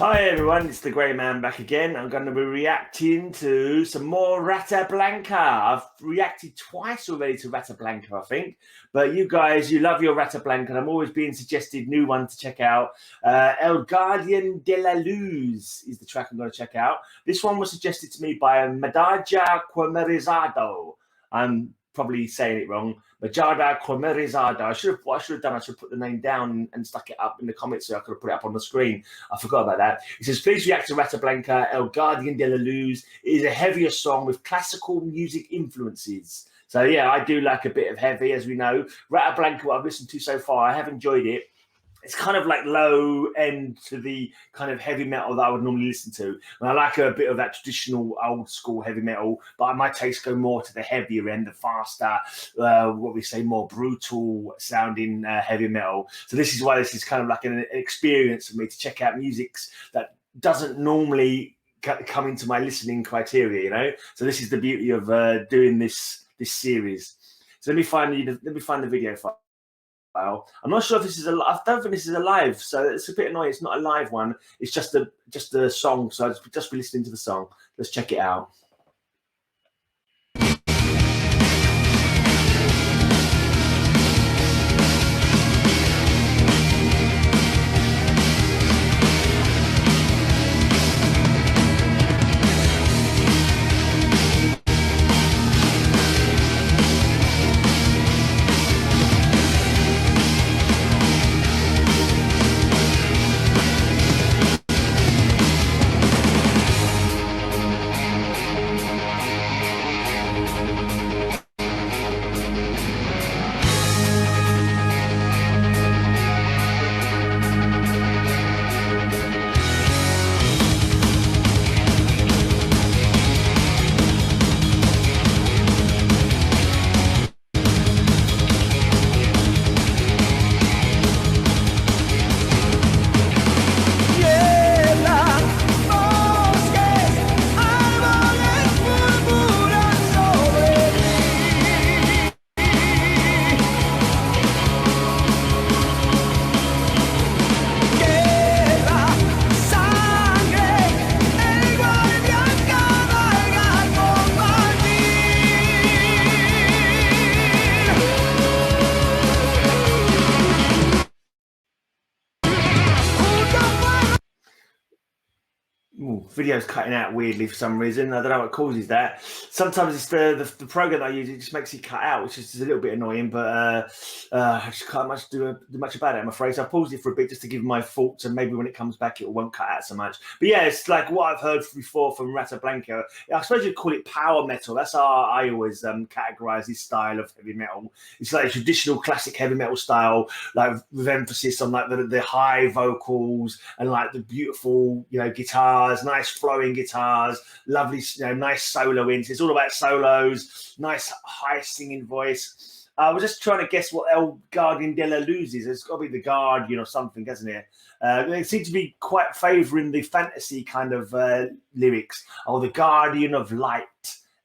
Hi everyone, it's the Grey Man back again. I'm going to be reacting to some more Rata Blanca. I've reacted twice already to Rata Blanca, I think. But you guys, you love your Rata Blanca, and I'm always being suggested new one to check out. El Guardian de la Luz is the track I'm going to check out. This one was suggested to me by Madaja Quamerizado. I'm probably saying it wrong. Majada Quamerizada. What I should have done, I should have put the name down and stuck it up in the comments so I could have put it up on the screen. I forgot about that. It says, please react to Rata Blanca, El Guardian de la Luz. It is a heavier song with classical music influences. So yeah, I do like a bit of heavy, as we know. Rata Blanca, what I've listened to so far, I have enjoyed it. It's kind of like low end to the kind of heavy metal that I would normally listen to. And I like a bit of that traditional old school heavy metal, but my tastes go more to the heavier end, the faster, what we say, more brutal sounding heavy metal. So this is why this is kind of like an experience for me to check out musics that doesn't normally come into my listening criteria, you know? So this is the beauty of doing this series. So let me find the video file. I'm not sure if this is I don't think this is a live, so it's a bit annoying. It's not a live one. It's just a song, so I'll just be listening to the song. Let's check it out. Video's cutting out weirdly for some reason. I don't know what causes that. Sometimes it's the program that I use, it just makes it cut out, which is a little bit annoying, but I just can't do much about it, I'm afraid. So I paused it for a bit just to give my thoughts, and maybe when it comes back it won't cut out so much. But yeah, it's like what I've heard before from Rata Blanca. I suppose you'd call it power metal. That's how I always categorize this style of heavy metal. It's like a traditional classic heavy metal style, like with emphasis on like the high vocals and like the beautiful, you know, guitars, nice flowing guitars, lovely, you know, nice solo ins. It's all about solos, nice high singing voice. I was just trying to guess what El Guardian de la Luz is. It's got to be the Guardian or something, hasn't it? They seem to be quite favouring the fantasy kind of lyrics. Oh, the Guardian of Light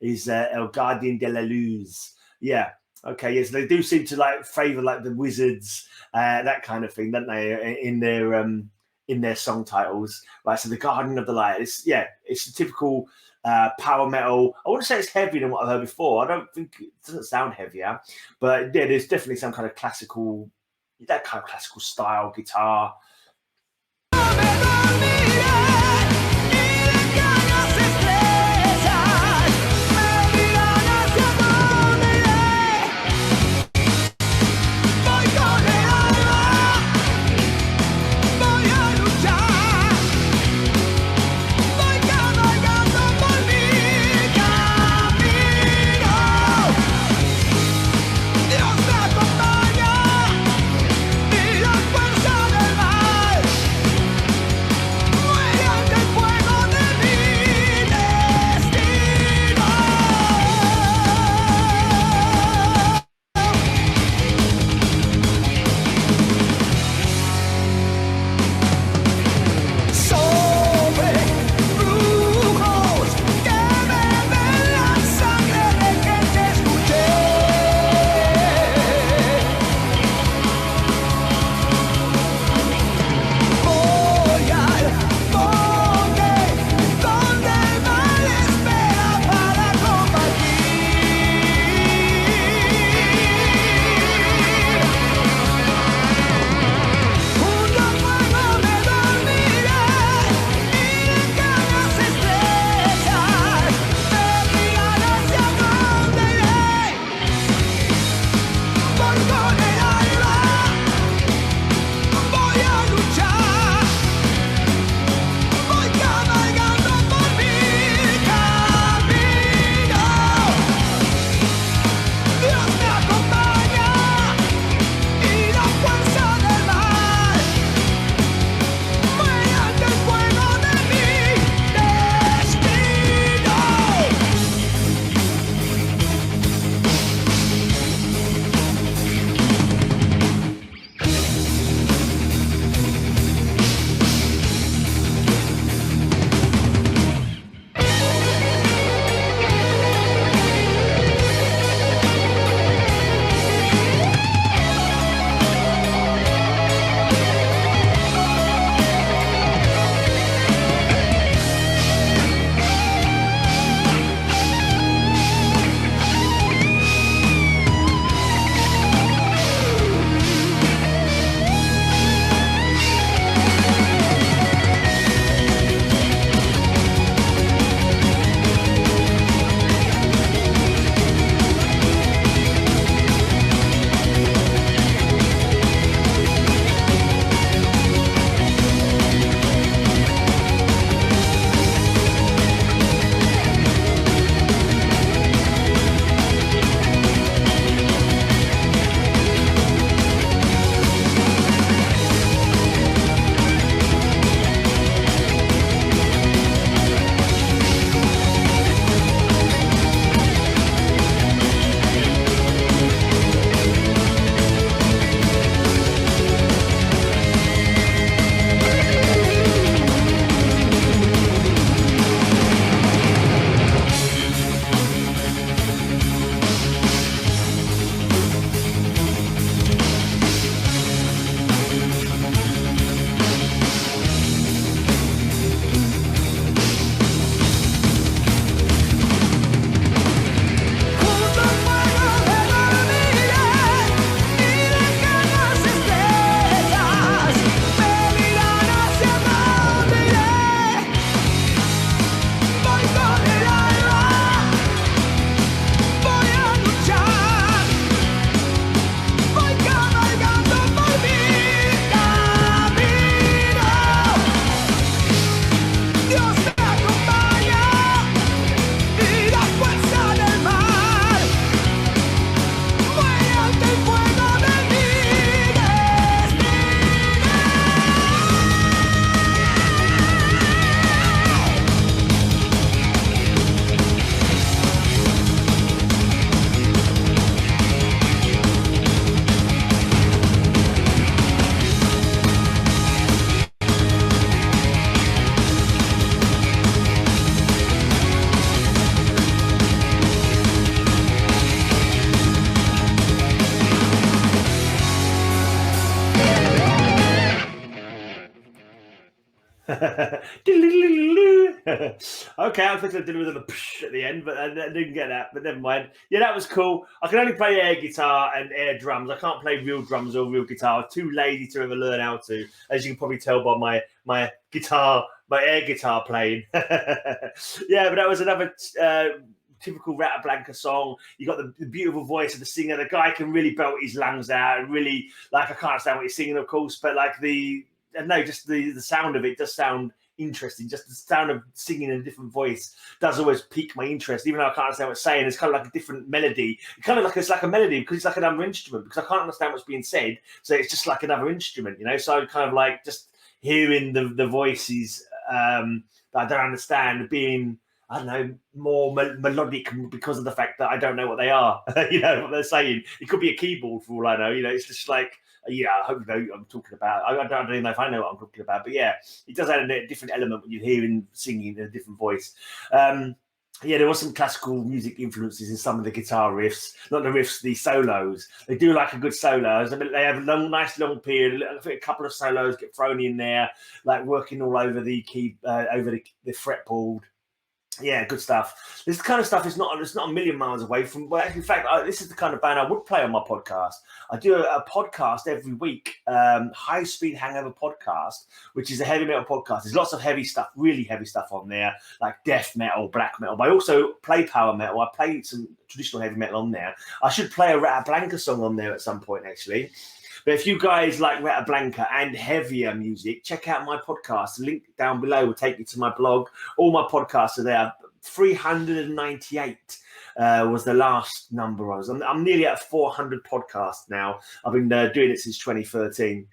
is El Guardian de la Luz. Yeah. Okay. Yes, they do seem to like favour like the wizards, that kind of thing, don't they? In their song titles, right? So the Guardian of the Light. It's a typical power metal. I wouldn't say it's heavier than what I've heard before. I don't think it doesn't sound heavier, but yeah, there's definitely some kind of classical, that kind of classical style guitar. Okay, I was thinking of doing a psh at the end, but I didn't get that. But never mind. Yeah, that was cool. I can only play air guitar and air drums. I can't play real drums or real guitar. I'm too lazy to ever learn how to, as you can probably tell by my guitar, my air guitar playing. Yeah, but that was another typical Rata Blanca song. You got the beautiful voice of the singer. The guy can really belt his lungs out and really, like, I can't understand what he's singing, of course, but like just the sound of it does sound interesting. Just the sound of singing in a different voice does always pique my interest, even though I can't understand what it's saying. It's kind of like a different melody. It's like a melody because it's like another instrument, because I can't understand what's being said. So it's just like another instrument, you know? So kind of like just hearing the voices that I don't understand being, I don't know, more melodic because of the fact that I don't know what they are. You know what they're saying. It could be a keyboard for all I know. You know, it's just like, yeah, I hope you know what I'm talking about. I don't even know if I know what I'm talking about, but yeah, it does add a different element when you're hearing singing in a different voice. Yeah, there was some classical music influences in some of the guitar riffs, not the riffs, the solos. They do like a good solos. I mean, they have a nice long period. I think a couple of solos get thrown in there, like working all over the key, over the fretboard. Yeah, good stuff. This kind of stuff is not a million miles away from. Well, in fact, this is the kind of band I would play on my podcast. I do a podcast every week, High Speed Hangover podcast, which is a heavy metal podcast. There's lots of heavy stuff, really heavy stuff on there, like death metal, black metal. But I also play power metal. I play some traditional heavy metal on there. I should play a Rata Blanca song on there at some point, actually. But if you guys like Rata Blanca and heavier music, check out my podcast. The link down below will take you to my blog. All my podcasts are there. 398 was the last number I was. I'm nearly at 400 podcasts now. I've been doing it since 2013.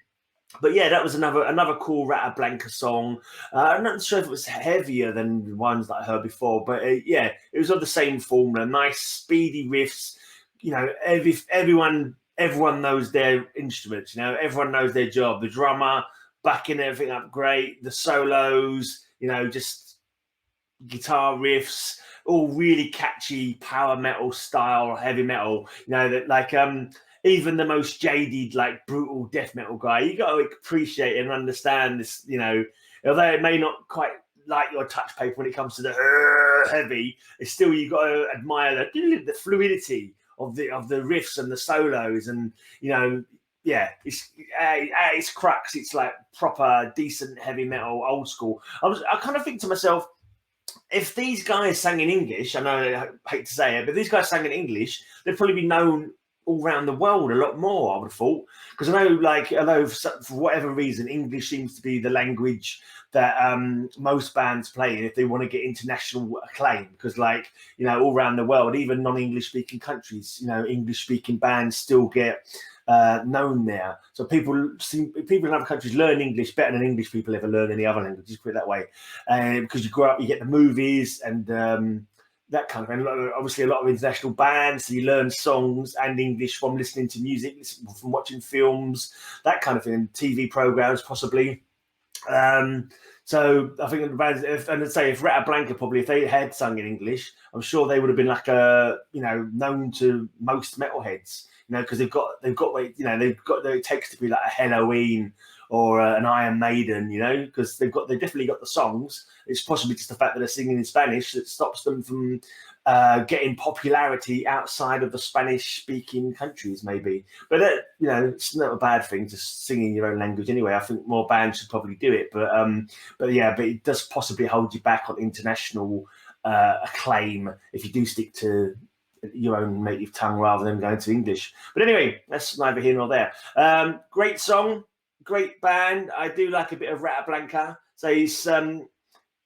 But yeah, that was another cool Rata Blanca song. I'm not sure if it was heavier than the ones that I heard before, but yeah, it was of the same formula. Nice, speedy riffs. You know, everyone knows their instruments, you know, everyone knows their job. The drummer backing everything up great, the solos, you know, just guitar riffs, all really catchy power metal style, heavy metal, you know, that like even the most jaded, like brutal death metal guy, you got to appreciate and understand this, you know, although it may not quite like your touch paper when it comes to the heavy, it's still, you got to admire the fluidity of the riffs and the solos, and you know, yeah, it's crux. It's like proper decent heavy metal, old school. I kind of think to myself, if these guys sang in English, I know I hate to say it, but these guys sang in English, they'd probably be known all around the world a lot more, I would have thought. Because I know, for whatever reason, English seems to be the language that most bands play in if they want to get international acclaim. Because, like, you know, all around the world, even non-English speaking countries, you know, English speaking bands still get known there. So people in other countries learn English better than English people ever learn any other language. Just put it that way. Because you grow up, you get the movies and that kind of thing. Obviously, a lot of international bands, so you learn songs and English from listening to music, from watching films, that kind of thing, TV programs possibly. So I think the bands, if Rata Blanca probably, if they had sung in English, I'm sure they would have been like known to most metalheads, you know, because they've got you know, they've got it takes to be like a Halloween or an Iron Maiden, you know, because they definitely got the songs. It's possibly just the fact that they're singing in Spanish that stops them from getting popularity outside of the Spanish-speaking countries, maybe. But you know, it's not a bad thing to sing in your own language anyway. I think more bands should probably do it, but it does possibly hold you back on international acclaim if you do stick to your own native tongue rather than going to English. But anyway, that's neither here nor there. Great song, great band. I do like a bit of Rata Blanca. So it's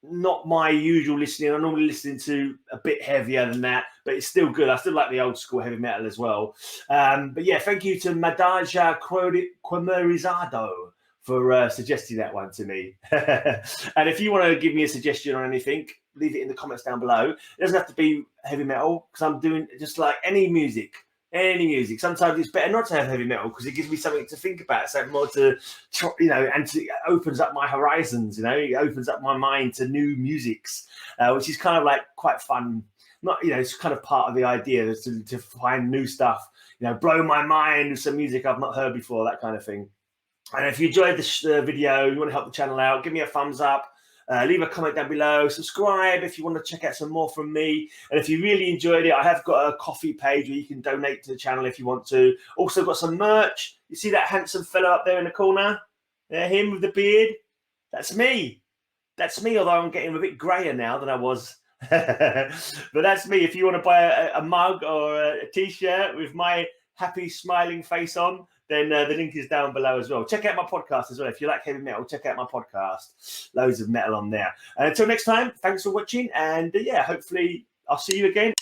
not my usual listening. I'm normally listening to a bit heavier than that, but it's still good. I still like the old school heavy metal as well. But yeah, thank you to Madaja Quemerizado for suggesting that one to me. And if you want to give me a suggestion on anything, leave it in the comments down below. It doesn't have to be heavy metal, because I'm doing just like any music. Sometimes it's better not to have heavy metal because it gives me something to think about, something more to, you know, and it opens up my horizons, you know, it opens up my mind to new musics, which is kind of like quite fun. Not, you know, it's kind of part of the idea to find new stuff, you know, blow my mind with some music I've not heard before, that kind of thing. And if you enjoyed the video, you want to help the channel out, give me a thumbs up. Leave a comment down below. Subscribe if you want to check out some more from me. And if you really enjoyed it, I have got a coffee page where you can donate to the channel if you want to. Also got some merch. You see that handsome fella up there in the corner? Yeah, him with the beard? That's me. That's me, although I'm getting a bit grayer now than I was. But that's me. If you want to buy a mug or a t-shirt with my happy smiling face on, then the link is down below as well. Check out my podcast as well. If you like heavy metal, check out my podcast. Loads of metal on there. And until next time, thanks for watching. And yeah, hopefully I'll see you again.